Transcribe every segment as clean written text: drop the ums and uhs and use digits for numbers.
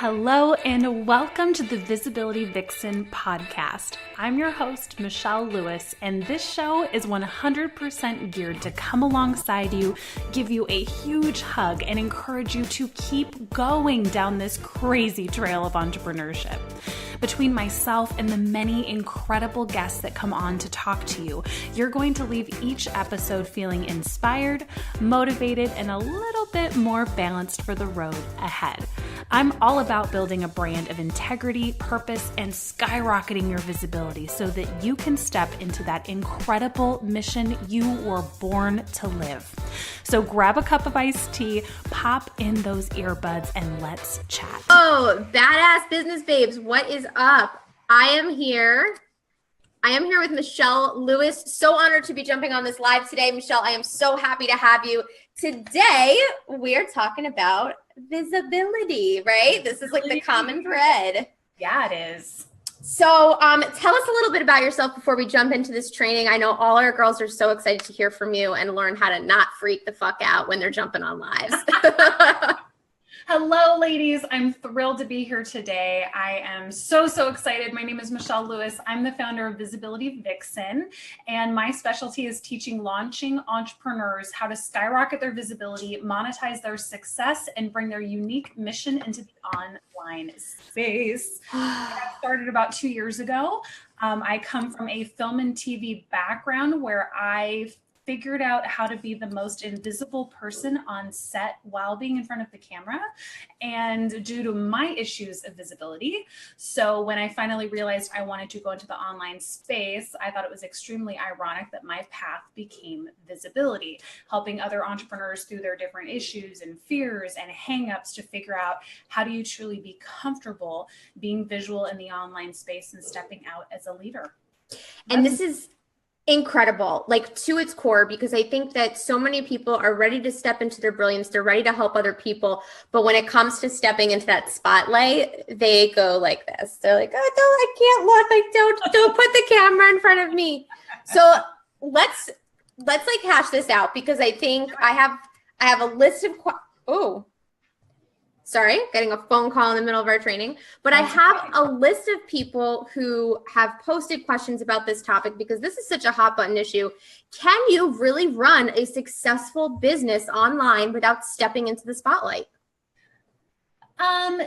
Hello and welcome to the Visibility Vixen podcast. I'm your host, Michelle Lewis, and this show is 100% geared to come alongside you, give you a huge hug, and encourage you to keep going down this crazy trail of entrepreneurship. Between myself and the many incredible guests that come on to talk to you, you're going to leave each episode feeling inspired, motivated, and a little bit more balanced for the road ahead. I'm all about building a brand of integrity, purpose, and skyrocketing your visibility so that you can step into that incredible mission you were born to live. So grab a cup of iced tea, pop in those earbuds, and let's chat. Oh, badass business babes, what is up? I am here with Michelle Lewis. So honored to be jumping on this live today. Michelle, I am so happy to have you. Today, we're talking about visibility, right? This is like the common thread. Yeah, it is. So tell us a little bit about yourself before we jump into this training. I know all our girls are so excited to hear from you and learn how to not freak the fuck out when they're jumping on lives. Hello, ladies. I'm thrilled to be here today. I am so excited. My name is Michelle Lewis. I'm the founder of Visibility Vixen, and my specialty is teaching launching entrepreneurs how to skyrocket their visibility, monetize their success, and bring their unique mission into the online space. I started about 2 years ago. I come from a film and TV background where I figured out how to be the most invisible person on set while being in front of the camera, and due to my issues of visibility. So when I finally realized I wanted to go into the online space, I thought it was extremely ironic that my path became visibility, helping other entrepreneurs through their different issues and fears and hangups to figure out how do you truly be comfortable being visual in the online space and stepping out as a leader. And this is incredible, like to its core, because I think that so many people are ready to step into their brilliance. They're ready to help other people. But when it comes to stepping into that spotlight, they go like this. They're like, oh, no, I can't look. Like, don't put the camera in front of me. So let's like hash this out, because I think I have a list of, sorry, getting a phone call in the middle of our training. But I have a list of people who have posted questions about this topic because this is such a hot button issue. Can you really run a successful business online without stepping into the spotlight?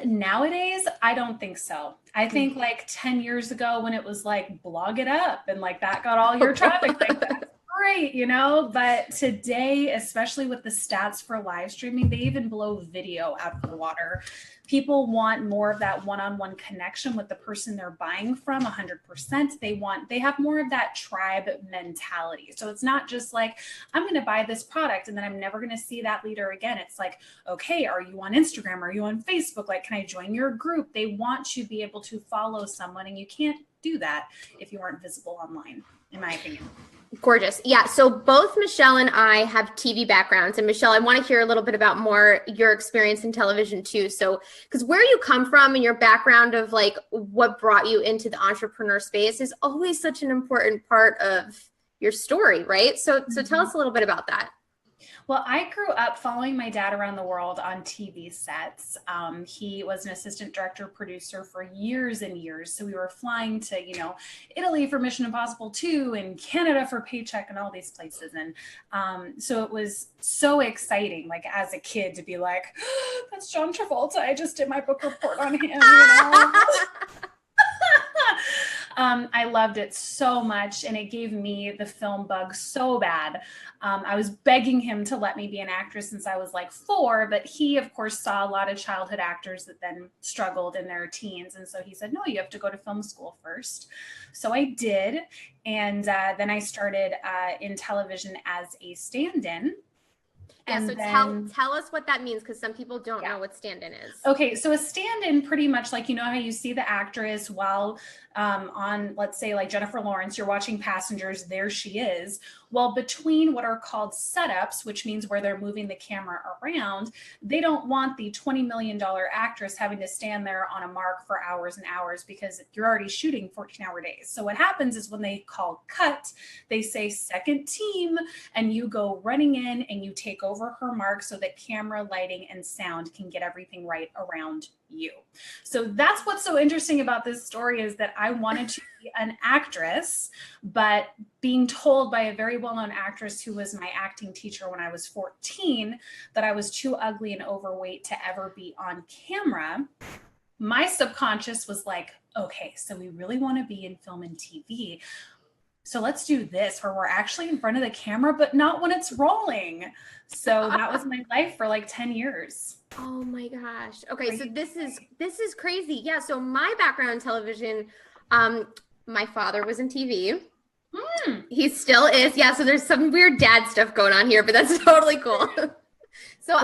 Nowadays, I don't think so. I think like 10 years ago when it was like blog it up and like that got all your traffic, like that's great, you know, but today, especially with the stats for live streaming, they even blow video out of the water. People want more of that one-on-one connection with the person they're buying from 100%. They have more of that tribe mentality. So it's not just like, I'm going to buy this product and then I'm never going to see that leader again. It's like, okay, are you on Instagram? Are you on Facebook? Like, can I join your group? They want to be able to follow someone, and you can't do that if you aren't visible online, in my opinion. Gorgeous. Yeah. So both Michelle and I have TV backgrounds, and Michelle, I want to hear a little bit about more your experience in television too. So, because where you come from and your background of like what brought you into the entrepreneur space is always such an important part of your story, right? So tell us a little bit about that. Well, I grew up following my dad around the world on TV sets. He was an assistant director producer for years and years. So we were flying to, Italy for Mission Impossible 2 and Canada for Paycheck and all these places. And so it was so exciting, like as a kid, to be like, oh, that's John Travolta. I just did my book report on him, I loved it so much, and it gave me the film bug so bad. I was begging him to let me be an actress since I was like 4, but he, of course, saw a lot of childhood actors that then struggled in their teens. And so he said, no, you have to go to film school first. So I did. And then I started in television as a stand-in. Yeah, so tell us what that means, because some people don't know what stand-in is. Okay, so a stand-in pretty much like, how you see the actress while on, let's say like Jennifer Lawrence, you're watching Passengers, there she is. Well, between what are called setups, which means where they're moving the camera around, they don't want the $20 million actress having to stand there on a mark for hours and hours because you're already shooting 14-hour days. So what happens is when they call cut, they say second team, and you go running in and you take over over her mark so that camera, lighting, and sound can get everything right around you. So that's what's so interesting about this story, is that I wanted to be an actress, but being told by a very well-known actress who was my acting teacher when I was 14 that I was too ugly and overweight to ever be on camera, my subconscious was like, okay, so we really want to be in film and TV. So let's do this where we're actually in front of the camera, but not when it's rolling. So that was my life for like 10 years. Oh my gosh. Okay. So this is crazy. Yeah. So my background in television, my father was in TV. He still is. Yeah. So there's some weird dad stuff going on here, but that's totally cool. So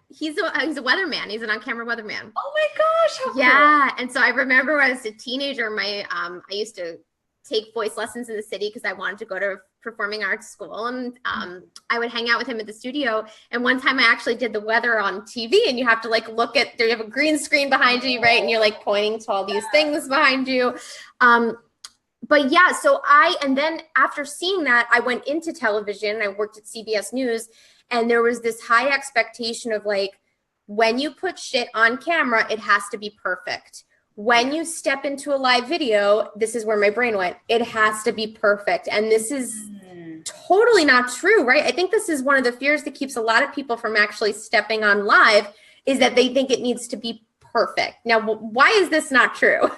he's a weatherman. He's an on-camera weatherman. Oh my gosh. How cool. And so I remember when I was a teenager, I used to take voice lessons in the city because I wanted to go to performing arts school, and I would hang out with him at the studio. And one time I actually did the weather on TV, and you have to like look at, there you have a green screen behind you, right? And you're like pointing to all these things behind you. But yeah, and then after seeing that, I went into television. I worked at CBS News, and there was this high expectation of like, when you put shit on camera, it has to be perfect. When you step into a live video, this is where my brain went, it has to be perfect. And this is totally not true, right? I think this is one of the fears that keeps a lot of people from actually stepping on live, is that they think it needs to be perfect. Now, why is this not true?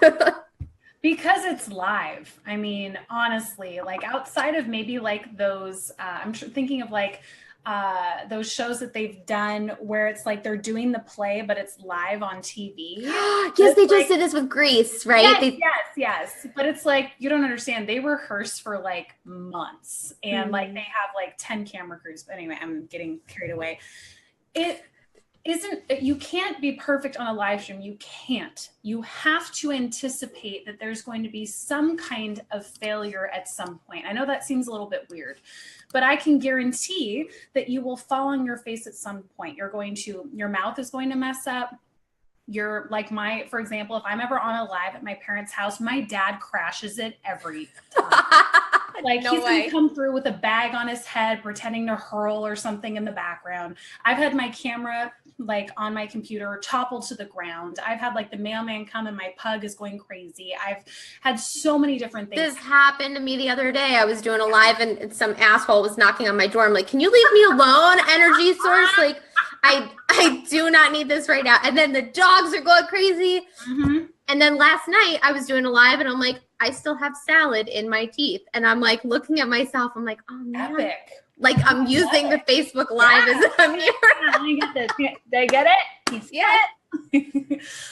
Because it's live. I mean, honestly, like outside of maybe like those, I'm thinking of like those shows that they've done where it's like they're doing the play, but it's live on TV. Yes, they just did this with Grease, right? Yes. But it's like, you don't understand. They rehearse for like months, and like they have like 10 camera crews. But anyway, I'm getting carried away. You can't be perfect on a live stream. You can't. You have to anticipate that there's going to be some kind of failure at some point. I know that seems a little bit weird, but I can guarantee that you will fall on your face at some point. Your mouth is going to mess up. For example, if I'm ever on a live at my parents' house, my dad crashes it every time. Like he's going to come through with a bag on his head, pretending to hurl or something in the background. I've had my camera like on my computer toppled to the ground. I've had like the mailman come and my pug is going crazy. I've had so many different things. This happened to me the other day. I was doing a live and some asshole was knocking on my door. I'm like, can you leave me alone, energy source? Like, I do not need this right now. And then the dogs are going crazy. And then last night I was doing a live and I'm like, I still have salad in my teeth. And I'm like looking at myself. I'm like, oh man. Epic. Like I'm using the Facebook Live as a mirror. Let me get this. They get it? Yeah.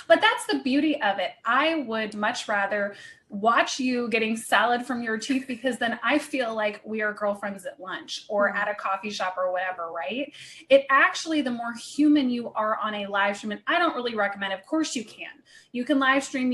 But that's the beauty of it. I would much rather watch you getting salad from your teeth, because then I feel like we are girlfriends at lunch or at a coffee shop or whatever, right? It actually, the more human you are on a live stream, and I don't really recommend, of course you can live stream,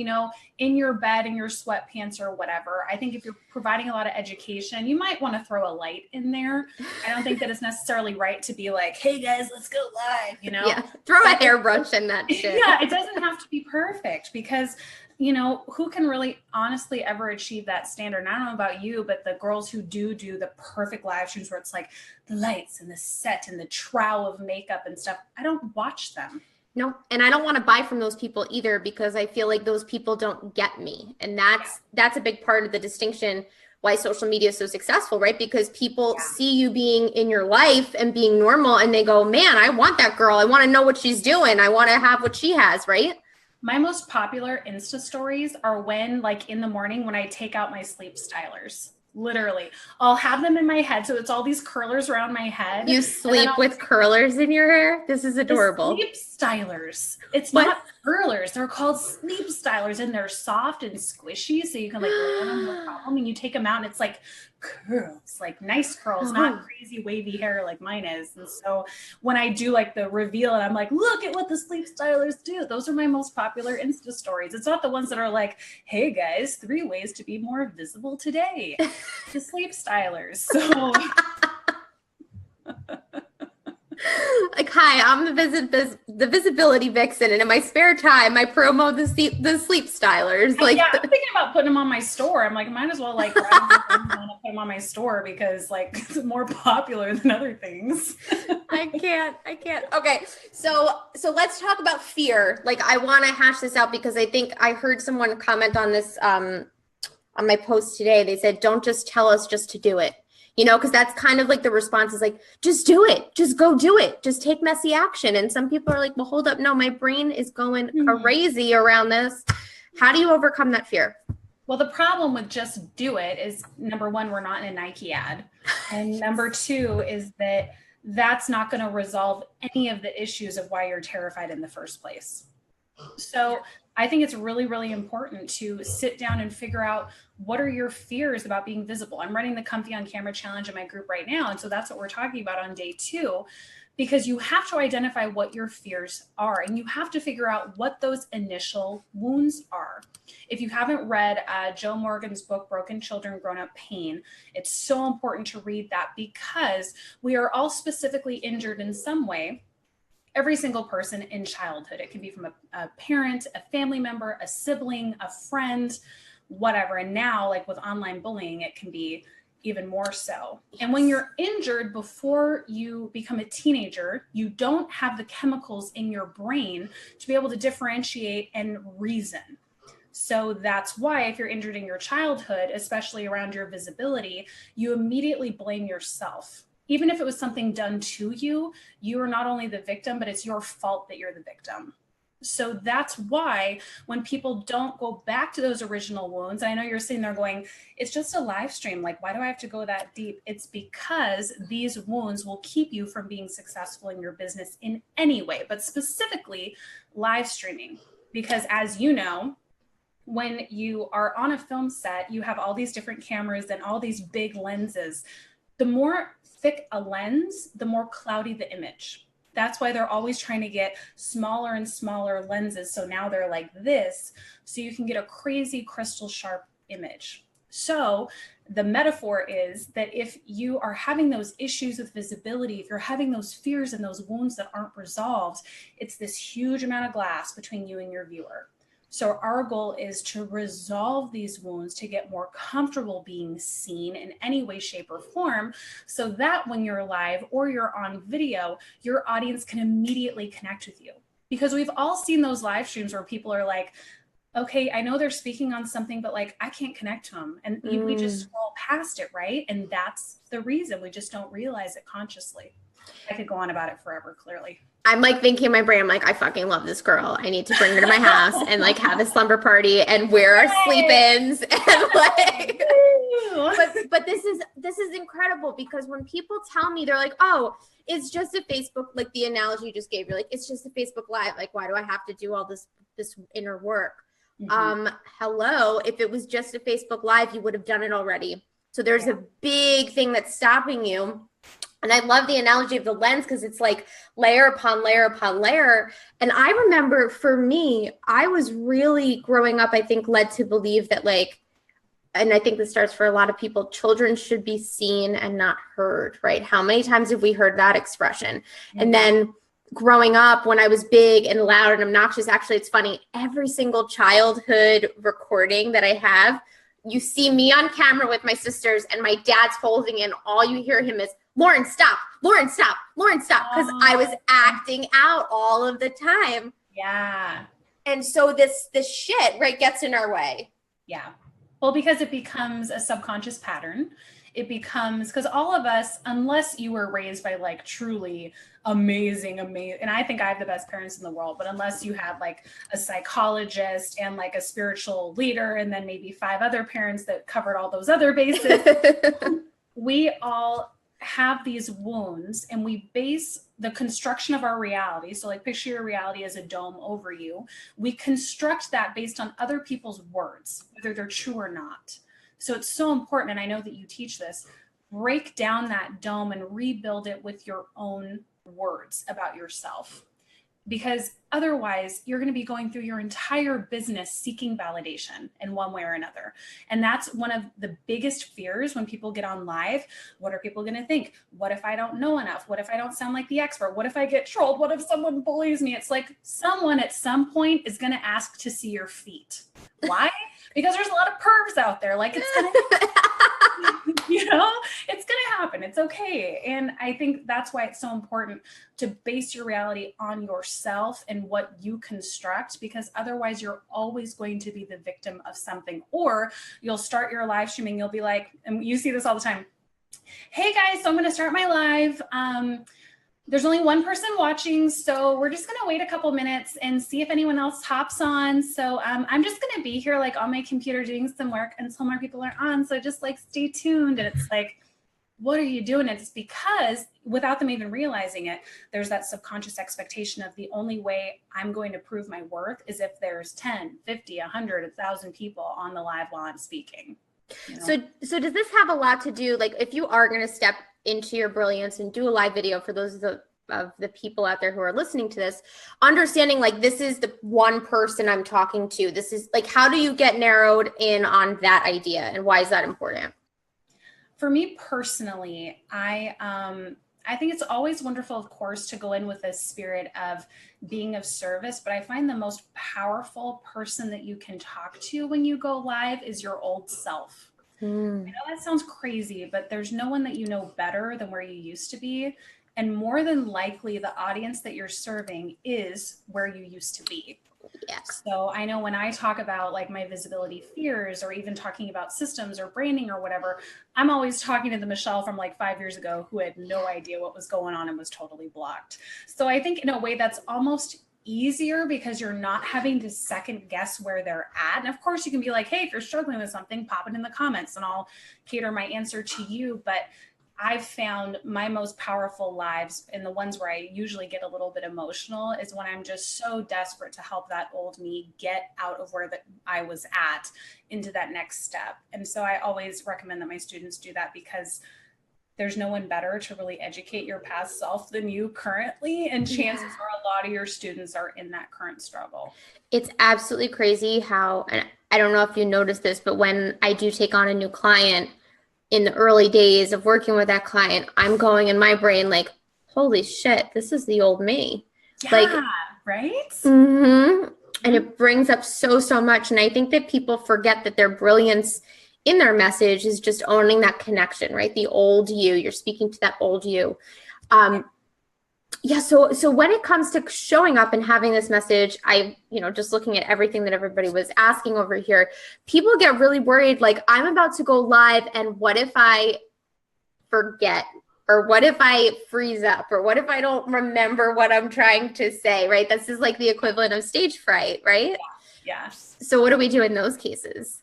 in your bed, in your sweatpants or whatever. I think if you're providing a lot of education, you might want to throw a light in there. I don't think that it's necessarily right to be like, hey guys, let's go live, Yeah, throw a hairbrush in that shit. Yeah, it doesn't have to be perfect, because who can really honestly ever achieve that standard? And I don't know about you, but the girls who do the perfect live streams where it's like the lights and the set and the trowel of makeup and stuff, I don't watch them. No, and I don't want to buy from those people either, because I feel like those people don't get me. And that's a big part of the distinction why social media is so successful, right? Because people see you being in your life and being normal, and they go, man, I want that girl. I want to know what she's doing. I want to have what she has, right? My most popular Insta stories are when, like in the morning, when I take out my sleep stylers. Literally, I'll have them in my head. So it's all these curlers around my head. You sleep with curlers in your hair? This is adorable. Sleep stylers. It's not curlers. They're called sleep stylers, and they're soft and squishy. So you can like lay on them no problem. And you take them out and it's like curls, like nice curls, not crazy wavy hair like mine is. And so when I do like the reveal and I'm like, look at what the sleep stylers do. Those are my most popular Insta stories. It's not the ones that are like, hey guys, 3 ways to be more visible today. The sleep stylers. So Like, hi, I'm the visibility vixen, and in my spare time, I promo the sleep stylers. Like, yeah, I'm thinking about putting them on my store. I'm like, might as well like grab them and put them on my store because like it's more popular than other things. I can't. Okay, so let's talk about fear. Like, I want to hash this out because I think I heard someone comment on this on my post today. They said, "Don't just tell us just to do it." You know, because that's kind of like the response is like, just do it. Just go do it. Just take messy action. And some people are like, well, hold up. No, my brain is going crazy around this. How do you overcome that fear? Well, the problem with just do it is, number one, we're not in a Nike ad. And number two is that that's not going to resolve any of the issues of why you're terrified in the first place. So I think it's really, really important to sit down and figure out what are your fears about being visible. I'm running the Comfy on Camera Challenge in my group right now. And so that's what we're talking about on day 2, because you have to identify what your fears are and you have to figure out what those initial wounds are. If you haven't read Joe Morgan's book, Broken Children, Grown Up Pain, it's so important to read that because we are all specifically injured in some way. Every single person in childhood. It can be from a parent, a family member, a sibling, a friend, whatever. And now, like with online bullying, it can be even more so. Yes. And when you're injured before you become a teenager, you don't have the chemicals in your brain to be able to differentiate and reason. So that's why if you're injured in your childhood, especially around your visibility, you immediately blame yourself. Even if it was something done to you, you are not only the victim, but it's your fault that you're the victim. So that's why when people don't go back to those original wounds, I know you're sitting there going, it's just a live stream. Like, why do I have to go that deep? It's because these wounds will keep you from being successful in your business in any way, but specifically live streaming. Because as you know, when you are on a film set, you have all these different cameras and all these big lenses. The more thick a lens, the more cloudy the image. That's why they're always trying to get smaller and smaller lenses. So now they're like this, so you can get a crazy crystal sharp image. So the metaphor is that if you are having those issues with visibility, if you're having those fears and those wounds that aren't resolved, it's this huge amount of glass between you and your viewer. So our goal is to resolve these wounds, to get more comfortable being seen in any way, shape, or form, so that when you're live or you're on video, your audience can immediately connect with you. Because we've all seen those live streams where people are like, okay, I know they're speaking on something, but like, I can't connect to them. And we just scroll past it, right? And that's the reason. We just don't realize it consciously. I could go on about it forever, clearly. I'm like thinking in my brain, I'm like, I fucking love this girl. I need to bring her to my house and like have a slumber party and wear our sleep-ins and like. But this is incredible because when people tell me, they're like, oh, it's just a Facebook, like the analogy you just gave, you're like, it's just a Facebook Live. Like, why do I have to do all this inner work? Hello, if it was just a Facebook Live, you would have done it already. So there's a big thing that's stopping you. And I love the analogy of the lens because it's like layer upon layer upon layer. And I remember for me, I was really growing up, I think, led to believe that like, and I think this starts for a lot of people, children should be seen and not heard, right? How many times have we heard that expression? And then growing up when I was big and loud and obnoxious, actually, it's funny, every single childhood recording that I have, you see me on camera with my sisters and my dad's holding in, all you hear him is, Lauren, stop, Lauren, stop, Lauren, stop. Because I was acting out all of the time. Yeah. And so this shit, right, gets in our way. Yeah. Well, because it becomes a subconscious pattern. It becomes, because all of us, unless you were raised by like truly amazing, and I think I have the best parents in the world, but unless you had like a psychologist and like a spiritual leader, and then maybe 5 other parents that covered all those other bases, we all have these wounds and we base the construction of our reality. So like picture your reality as a dome over you. We construct that based on other people's words, whether they're true or not. So it's so important. And I know that you teach this, break down that dome and rebuild it with your own words about yourself. because otherwise you're going to be going through your entire business seeking validation in one way or another. And that's one of the biggest fears when people get on live. What are people going to think? What if I don't know enough? What if I don't sound like the expert? What if I get trolled? What if someone bullies me? It's like someone at some point is going to ask to see your feet. Why? Because there's a lot of pervs out there. Like, it's going to it's going to happen. It's okay. And I think that's why it's so important to base your reality on yourself and what you construct, because otherwise you're always going to be the victim of something. Or you'll start your live streaming. You'll be like, and you see this all the time. Hey guys, so I'm going to start my live. There's only one person watching, so we're just going to wait a couple minutes and see if anyone else hops on. So I'm just going to be here like on my computer doing some work until more people are on. So just like stay tuned. And it's like, what are you doing? It's because without them even realizing it, there's that subconscious expectation of the only way I'm going to prove my worth is if there's 10, 50, 100, 1,000 people on the live while I'm speaking. So does this have a lot to do, like if you are going to step into your brilliance and do a live video for those of the people out there who are listening to this, understanding like this is the one person I'm talking to, this is like, how do you get narrowed in on that idea and why is that important? For me personally, I think it's always wonderful, of course, to go in with a spirit of being of service, but I find the most powerful person that you can talk to when you go live is your old self. I know that sounds crazy, but there's no one that you know better than where you used to be. And more than likely, the audience that you're serving is where you used to be. Yeah. So I know when I talk about like my visibility fears or even talking about systems or branding or whatever, I'm always talking to the Michelle from like 5 years ago who had no idea what was going on and was totally blocked. So I think in a way that's almost easier because you're not having to second guess where they're at. And of course you can be like, hey, if you're struggling with something, pop it in the comments and I'll cater my answer to you. But I've found my most powerful lives and the ones where I usually get a little bit emotional is when I'm just so desperate to help that old me get out of where I was at into that next step. And so I always recommend that my students do that because there's no one better to really educate your past self than you currently. And chances are a lot of your students are in that current struggle. It's absolutely crazy how, and I don't know if you noticed this, but when I do take on a new client, in the early days of working with that client, I'm going in my brain like, holy shit, this is the old me. Yeah, like, right? Mm-hmm. And it brings up so much. And I think that people forget that their brilliance in their message is just owning that connection, right? The old you, you're speaking to that old you. Yeah. So when it comes to showing up and having this message, just looking at everything that everybody was asking over here, people get really worried. Like, I'm about to go live and what if I forget, or what if I freeze up, or what if I don't remember what I'm trying to say, right? This is like the equivalent of stage fright, right? Yeah. So what do we do in those cases?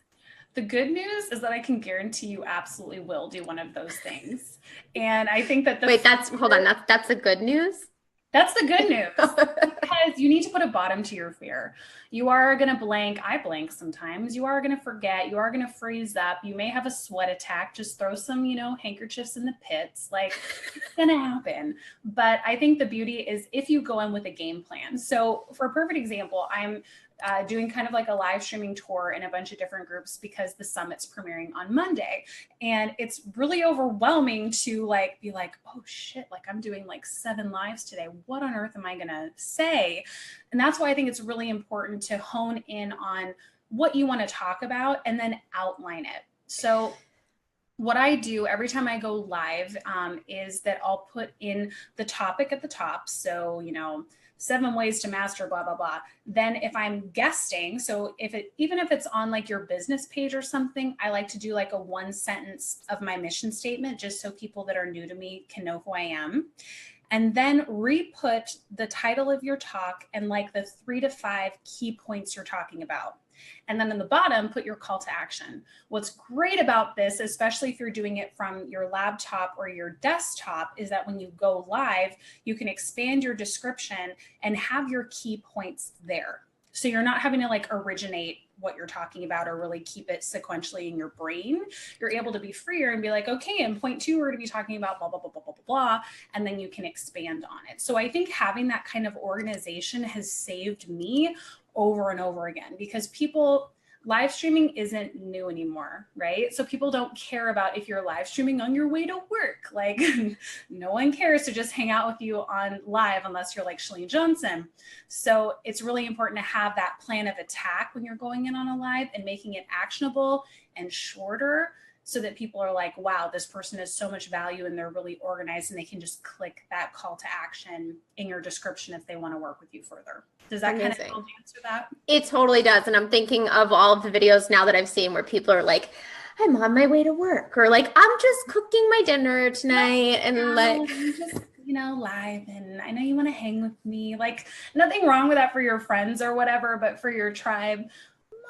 The good news is that I can guarantee you absolutely will do one of those things. And I think that hold on. That's the good news. That's the good news because you need to put a bottom to your fear. You are going to blank. I blank sometimes. You are going to forget. You are going to freeze up. You may have a sweat attack. Just throw some, handkerchiefs in the pits. Like, it's going to happen. But I think the beauty is if you go in with a game plan. So for a perfect example, I'm doing kind of like a live streaming tour in a bunch of different groups because the summit's premiering on Monday. And it's really overwhelming to be like, oh shit, like I'm doing like 7 lives today. What on earth am I going to say? And that's why I think it's really important to hone in on what you want to talk about and then outline it. So what I do every time I go live is that I'll put in the topic at the top. So, 7 ways to master blah, blah, blah. Then if I'm guesting, so even if it's on like your business page or something, I like to do like a 1 sentence of my mission statement, just so people that are new to me can know who I am. And then re-put the title of your talk and like the 3 to 5 key points you're talking about. And then in the bottom, put your call to action. What's great about this, especially if you're doing it from your laptop or your desktop, is that when you go live, you can expand your description and have your key points there. So you're not having to like originate what you're talking about or really keep it sequentially in your brain, you're able to be freer and be like, okay, in point two, we're going to be talking about blah, blah, blah, blah, blah, blah, blah. And then you can expand on it. So I think having that kind of organization has saved me over and over again, because live streaming isn't new anymore, right? So people don't care about if you're live streaming on your way to work. Like no one cares to just hang out with you on live unless you're like Shalene Johnson. So it's really important to have that plan of attack when you're going in on a live and making it actionable and shorter, so that people are like, wow, this person has so much value and they're really organized, and they can just click that call to action in your description if they want to work with you further. Does that kind of help answer that? It totally does. And I'm thinking of all of the videos now that I've seen where people are like, I'm on my way to work, or like, I'm just cooking my dinner tonight, and like, I'm just, live, and I know you want to hang with me. Like, nothing wrong with that for your friends or whatever, but for your tribe,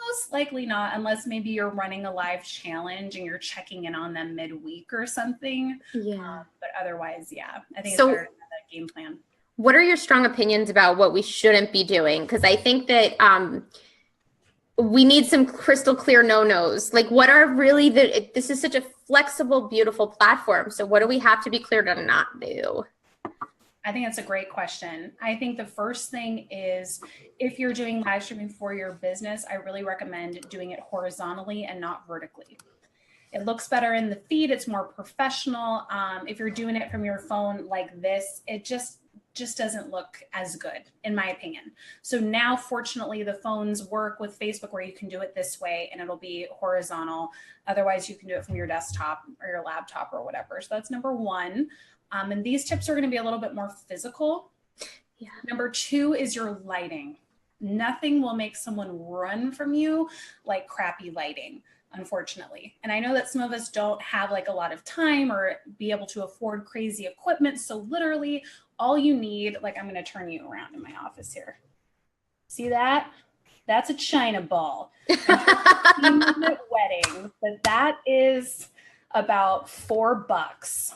most likely not, unless maybe you're running a live challenge and you're checking in on them midweek or something. Yeah. But otherwise, yeah, I think it's better to have that game plan. What are your strong opinions about what we shouldn't be doing? Because I think that we need some crystal clear no-nos. Like, what are really this is such a flexible, beautiful platform. So what do we have to be clear to not do? I think that's a great question. I think the first thing is, if you're doing live streaming for your business, I really recommend doing it horizontally and not vertically. It looks better in the feed. It's more professional. If you're doing it from your phone like this, it just doesn't look as good, in my opinion. So now, fortunately, the phones work with Facebook where you can do it this way and it'll be horizontal. Otherwise, you can do it from your desktop or your laptop or whatever. So that's number one. And these tips are going to be a little bit more physical. Yeah. Number two is your lighting. Nothing will make someone run from you like crappy lighting, unfortunately. And I know that some of us don't have like a lot of time or be able to afford crazy equipment. So literally all you need, like, I'm going to turn you around in my office here. See that? That's a China ball. Wedding, but that is about $4.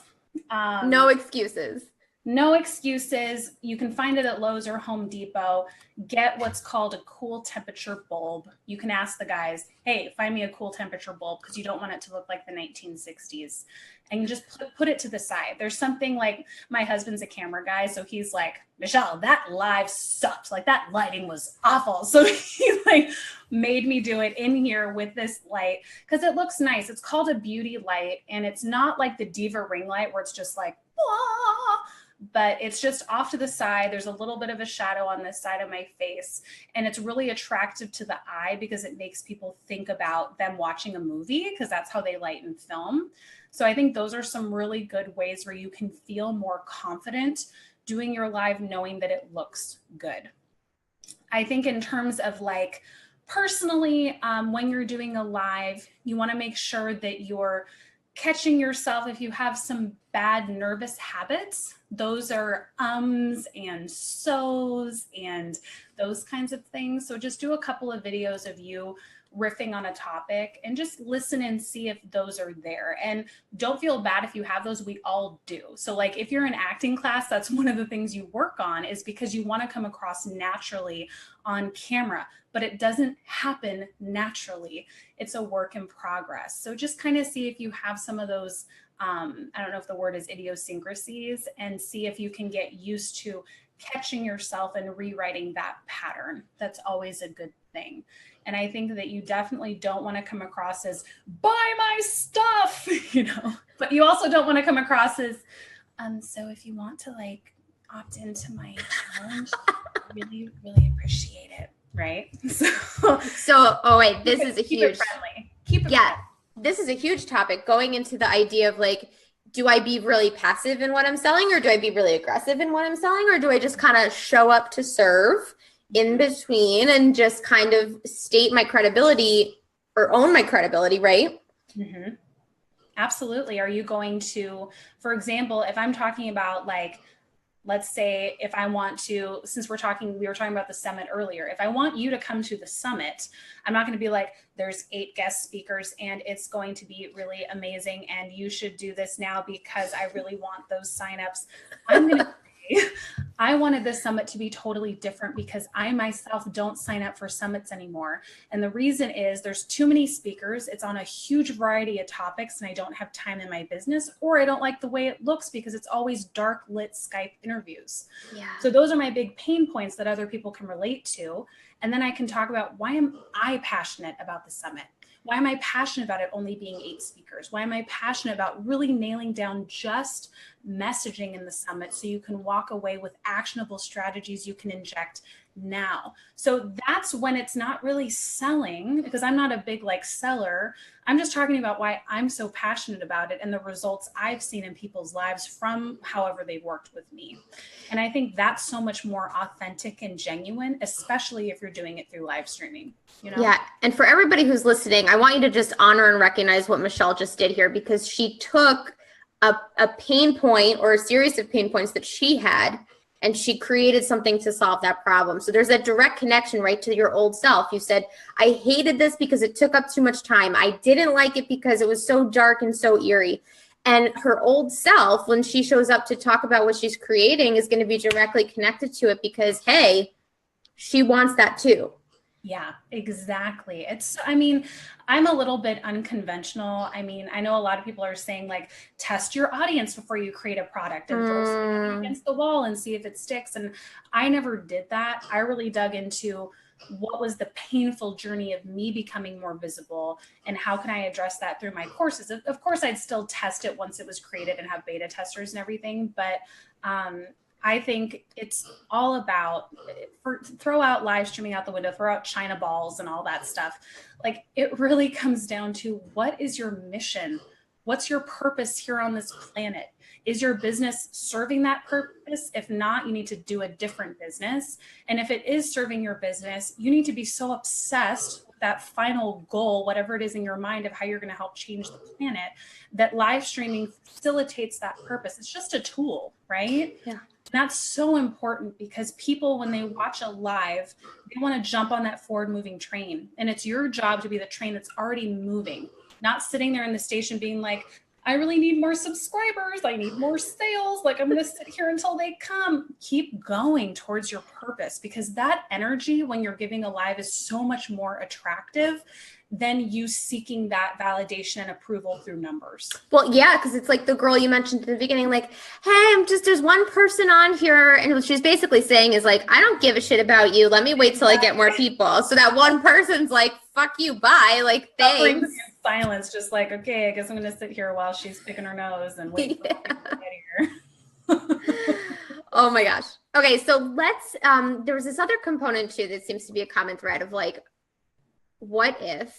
No excuses. No excuses. You can find it at Lowe's or Home Depot. Get what's called a cool temperature bulb. You can ask the guys, hey, find me a cool temperature bulb, because you don't want it to look like the 1960s. And you just put it to the side. There's something like, my husband's a camera guy, so he's like, Michelle, that live sucked. Like, that lighting was awful. So he like made me do it in here with this light because it looks nice. It's called a beauty light, and it's not like the Diva ring light where it's just like, wah, but it's just off to the side. There's a little bit of a shadow on this side of my face, and it's really attractive to the eye because it makes people think about them watching a movie, because that's how they light in film. So I think those are some really good ways where you can feel more confident doing your live, knowing that it looks good. I think in terms of like personally, when you're doing a live, you want to make sure that you're catching yourself. If you have some bad nervous habits, those are and so's and those kinds of things. So just do a couple of videos of you riffing on a topic and just listen and see if those are there. And don't feel bad if you have those. We all do. So like if you're in acting class, that's one of the things you work on, is because you want to come across naturally on camera, but it doesn't happen naturally. It's a work in progress. So just kind of see if you have some of those, I don't know if the word is idiosyncrasies, and see if you can get used to catching yourself and rewriting that pattern. That's always a good thing. And I think that you definitely don't want to come across as buy my stuff, but you also don't want to come across as, so if you want to like opt into my challenge, I really, really appreciate it. Right. Oh wait, this is a keep huge, it friendly. Keep it friendly. This is a huge topic, going into the idea of like, do I be really passive in what I'm selling, or do I be really aggressive in what I'm selling, or do I just kind of show up to serve in between and just kind of state my credibility or own my credibility, right? Mm-hmm. Absolutely. Are you going to, for example, if I'm talking about like, let's say if I want to, since we were talking about the summit earlier, if I want you to come to the summit, I'm not going to be like, there's 8 guest speakers and it's going to be really amazing and you should do this now because I really want those signups. I'm going to say, I wanted this summit to be totally different because I myself don't sign up for summits anymore. And the reason is there's too many speakers. It's on a huge variety of topics and I don't have time in my business, or I don't like the way it looks because it's always dark lit Skype interviews. Yeah. So those are my big pain points that other people can relate to. And then I can talk about why am I passionate about the summit? Why am I passionate about it only being 8 speakers? Why am I passionate about really nailing down just messaging in the summit so you can walk away with actionable strategies you can inject now? So that's when it's not really selling, because I'm not a big seller. I'm just talking about why I'm so passionate about it and the results I've seen in people's lives from however they've worked with me. And I think that's so much more authentic and genuine, especially if you're doing it through live streaming. Yeah. And for everybody who's listening, I want you to just honor and recognize what Michelle just did here, because she took a pain point or a series of pain points that she had, and she created something to solve that problem. So there's a direct connection right to your old self. You said, I hated this because it took up too much time. I didn't like it because it was so dark and so eerie. And her old self, when she shows up to talk about what she's creating, is going to be directly connected to it because, hey, she wants that too. Yeah, exactly. I'm a little bit unconventional. I know a lot of people are saying test your audience before you create a product and throw something against the wall and see if it sticks. And I never did that. I really dug into what was the painful journey of me becoming more visible and how can I address that through my courses. Of course, I'd still test it once it was created and have beta testers and everything. But I think it's all about, throw out live streaming out the window, throw out China balls and all that stuff. It really comes down to, what is your mission? What's your purpose here on this planet? Is your business serving that purpose? If not, you need to do a different business. And if it is serving your business, you need to be so obsessed with that final goal, whatever it is in your mind of how you're going to help change the planet, that live streaming facilitates that purpose. It's just a tool, right? Yeah. That's so important because people, when they watch a live, they want to jump on that forward moving train. And it's your job to be the train that's already moving, not sitting there in the station being like, I really need more subscribers. I need more sales. I'm going to sit here until they come. Keep going towards your purpose, because that energy when you're giving a live is so much more attractive than you seeking that validation and approval through numbers. Well, yeah, because it's like the girl you mentioned at the beginning, hey, there's one person on here. And what she's basically saying is I don't give a shit about you. Let me wait till I get more people. So that one person's like, fuck you, bye. Thanks. Silence, just okay, I guess I'm going to sit here while she's picking her nose and wait for her to get here. Oh my gosh. Okay, so let's, there was this other component too that seems to be a common thread of what if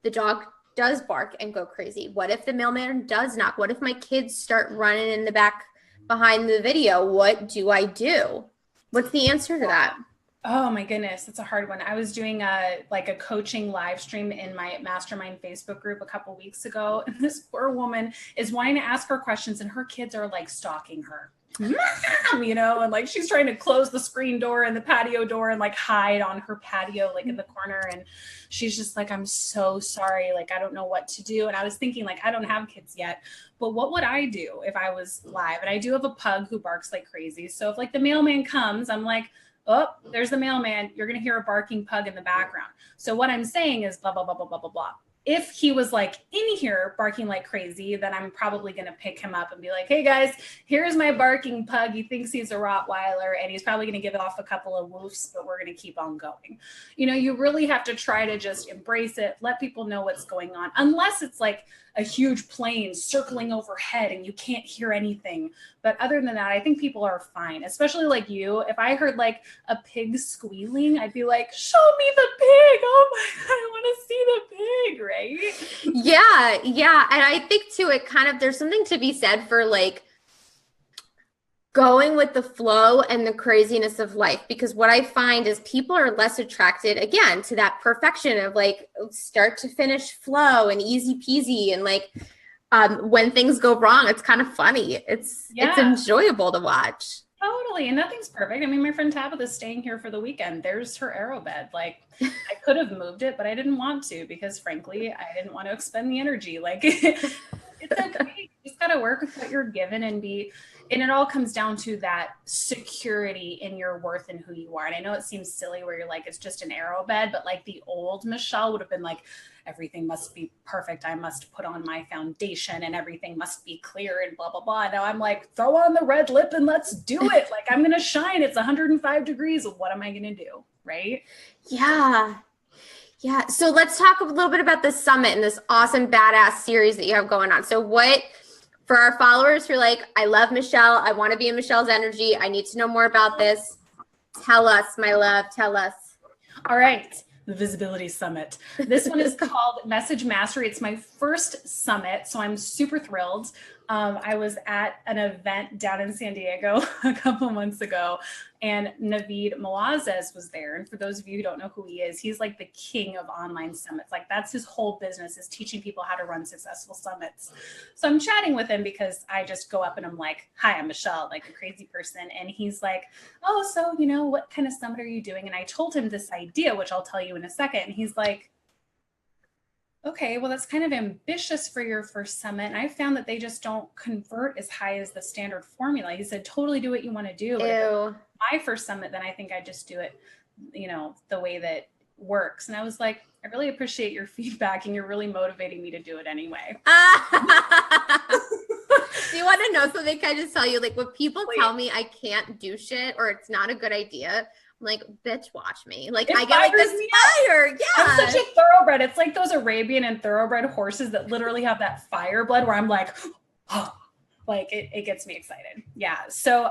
the dog does bark and go crazy? What if the mailman does knock? What if my kids start running in the back behind the video? What do I do? What's the answer to that? Oh my goodness, it's a hard one. I was doing a coaching live stream in my mastermind Facebook group a couple weeks ago, and this poor woman is wanting to ask her questions, and her kids are stalking her. And she's trying to close the screen door and the patio door and hide on her patio in the corner, and she's just I'm so sorry, I don't know what to do. And I was thinking I don't have kids yet, but what would I do if I was live? And I do have a pug who barks like crazy, so if the mailman comes, I'm oh, there's the mailman, you're going to hear a barking pug in the background. So what I'm saying is blah, blah, blah, blah, blah, blah, blah. If he was in here barking like crazy, then I'm probably going to pick him up and be like, hey guys, here's my barking pug. He thinks he's a Rottweiler and he's probably going to give off a couple of woofs, but we're going to keep on going. You really have to try to just embrace it. Let people know what's going on, unless it's a huge plane circling overhead and you can't hear anything. But other than that, I think people are fine, especially you. If I heard a pig squealing, I'd be show me the pig. Oh my God, I want to see the pig, right? Yeah. And I think too, there's something to be said for going with the flow and the craziness of life, because what I find is people are less attracted again to that perfection of start to finish flow and easy peasy, and when things go wrong, it's kind of funny. It's enjoyable to watch. Totally. And nothing's perfect. My friend Tabitha's staying here for the weekend. There's her arrow bed. I could have moved it, but I didn't want to, because frankly, I didn't want to expend the energy. It's okay. You just got to work with what you're given and be And it all comes down to that security in your worth and who you are. And I know it seems silly where you're like, it's just an arrow bed, but like the old Michelle would have been like, everything must be perfect. I must put on my foundation and everything must be clear and blah, blah, blah. Now I'm like, throw on the red lip and let's do it. Like I'm going to shine. It's 105 degrees. What am I going to do? Right? Yeah. Yeah. So let's talk a little bit about the summit and this awesome badass series that you have going on. So what, for our followers who are like, I love Michelle, I want to be in Michelle's energy, I need to know more about this. Tell us, my love, tell us. All right. The Visibility Summit. This one is called Message Mastery. It's my first summit, so I'm super thrilled. I was at an event down in San Diego a couple months ago, and Naveed Moazes was there. And for those of you who don't know who he is, he's like the king of online summits. Like that's his whole business, is teaching people how to run successful summits. So I'm chatting with him because I just go up and I'm like, hi, I'm Michelle, like a crazy person. And he's like, oh, so, you know, what kind of summit are you doing? And I told him this idea, which I'll tell you in a second. And he's like, okay, well, that's kind of ambitious for your first summit. And I found that they just don't convert as high as the standard formula. He said, totally do what you want to do. But if it was my first summit, then I think I just do it, you know, the way that works. And I was like, I really appreciate your feedback and you're really motivating me to do it anyway. Do you want to know something? Can I just tell you, like when people tell me I can't do shit or it's not a good idea, I'm like, bitch, watch me. Like I get like inspired. Yeah. I'm such a thoroughbred. It's like those Arabian and thoroughbred horses that literally have that fire blood where I'm like, oh, like it gets me excited. Yeah. So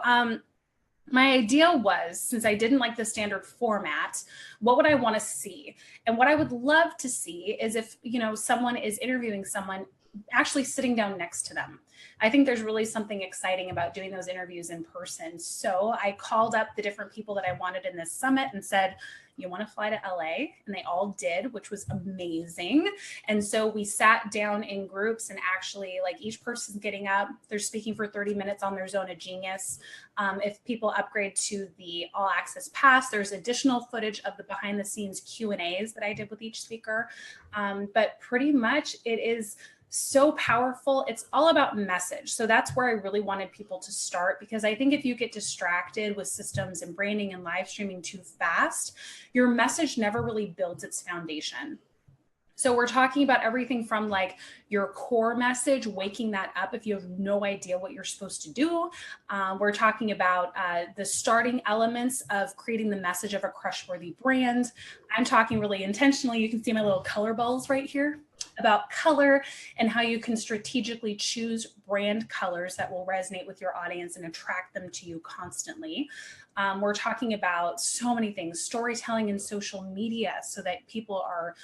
my idea was, since I didn't like the standard format, what would I want to see? And what I would love to see is if, you know, someone is interviewing someone, actually sitting down next to them. I think there's really something exciting about doing those interviews in person. So I called up the different people that I wanted in this summit and said, you want to fly to LA? And they all did, which was amazing. And so we sat down in groups and actually like each person's getting up, they're speaking for 30 minutes on their Zone of Genius. If people upgrade to the All Access Pass, there's additional footage of the behind the scenes Q&As that I did with each speaker. But pretty much it is so powerful. It's all about message. So that's where I really wanted people to start, because I think if you get distracted with systems and branding and live streaming too fast, your message never really builds its foundation. So we're talking about everything from like your core message, waking that up if you have no idea what you're supposed to do. We're talking about the starting elements of creating the message of a crush-worthy brand. I'm talking really intentionally. You can see my little color balls right here, about color and how you can strategically choose brand colors that will resonate with your audience and attract them to you constantly. We're talking about so many things, storytelling in social media so that people are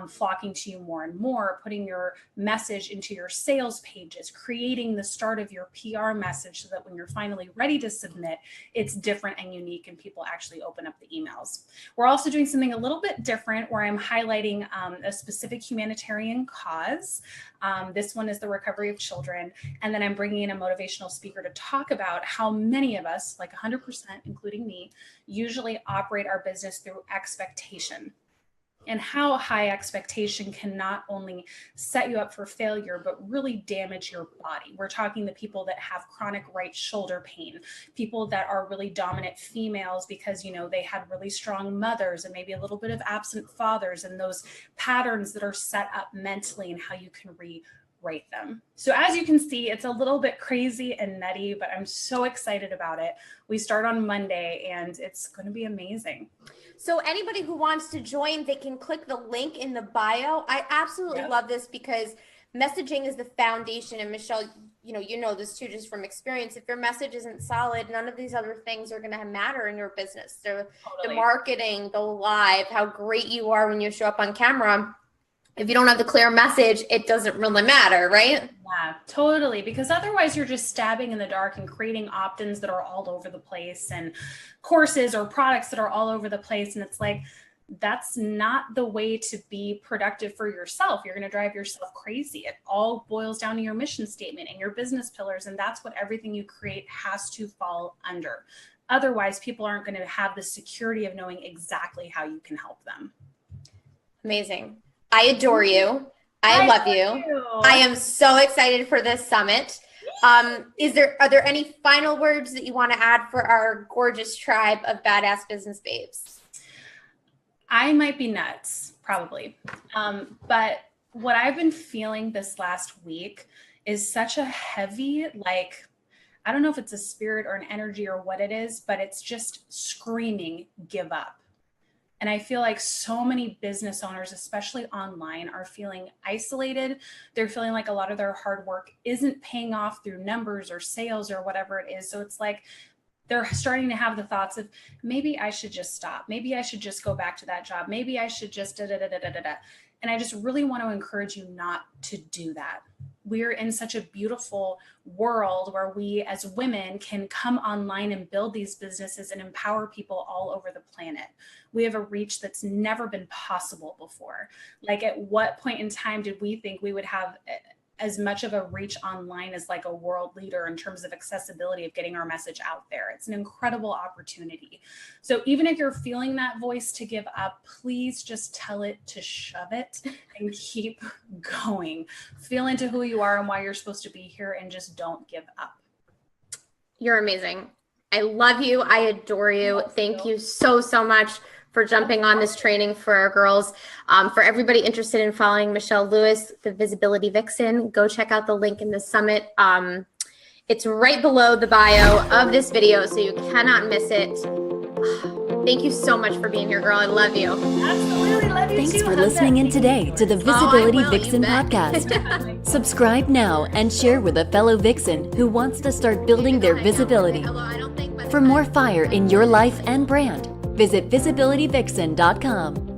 flocking to you more and more, putting your message into your sales pages, creating the start of your PR message so that when you're finally ready to submit, it's different and unique and people actually open up the emails. We're also doing something a little bit different where I'm highlighting a specific humanitarian cause. This one is the recovery of children. And then I'm bringing in a motivational speaker to talk about how many of us, like 100%, including me, usually operate our business through expectation, and how high expectation can not only set you up for failure, but really damage your body. We're talking the people that have chronic right shoulder pain, people that are really dominant females because, you know, they had really strong mothers and maybe a little bit of absent fathers, and those patterns that are set up mentally and how you can rewrite them. So as you can see, it's a little bit crazy and nutty, but I'm so excited about it. We start on Monday and it's going to be amazing. So anybody who wants to join, they can click the link in the bio. I absolutely love this because messaging is the foundation. And Michelle, you know this too, just from experience. If your message isn't solid, none of these other things are going to matter in your business. So the marketing, the live, how great you are when you show up on camera. If you don't have the clear message, it doesn't really matter, right? Yeah, totally. Because otherwise you're just stabbing in the dark and creating opt-ins that are all over the place and courses or products that are all over the place. And it's like, that's not the way to be productive for yourself. You're going to drive yourself crazy. It all boils down to your mission statement and your business pillars. And that's what everything you create has to fall under. Otherwise, people aren't going to have the security of knowing exactly how you can help them. Amazing. I adore you. I love you. I am so excited for this summit. Are there any final words that you want to add for our gorgeous tribe of badass business babes? I might be nuts, probably. But what I've been feeling this last week is such a heavy, like, I don't know if it's a spirit or an energy or what it is, but it's just screaming, give up. And I feel like so many business owners, especially online, are feeling isolated. They're feeling like a lot of their hard work isn't paying off through numbers or sales or whatever it is. So it's like they're starting to have the thoughts of, maybe I should just stop. Maybe I should just go back to that job. Maybe I should just da-da-da-da-da-da. And I just really want to encourage you not to do that. We're in such a beautiful world where we as women can come online and build these businesses and empower people all over the planet. We have a reach that's never been possible before. Like, at what point in time did we think we would have as much of a reach online as like a world leader in terms of accessibility of getting our message out there? It's an incredible opportunity. So even if you're feeling that voice to give up, please just tell it to shove it and keep going. Feel into who you are and why you're supposed to be here, and just don't give up. You're amazing. I love you. I adore you. Thank you so, so much for jumping on this training for our girls. For everybody interested in following Michelle Lewis, the Visibility Vixen, go check out the link in the summit. It's right below the bio of this video, so you cannot miss it. Thank you so much for being here, girl. I love you. Absolutely love you. Thanks for listening in today to the Visibility Vixen podcast. Subscribe now and share with a fellow Vixen who wants to start building their visibility. For more fire in your life and brand, visit visibilityvixen.com.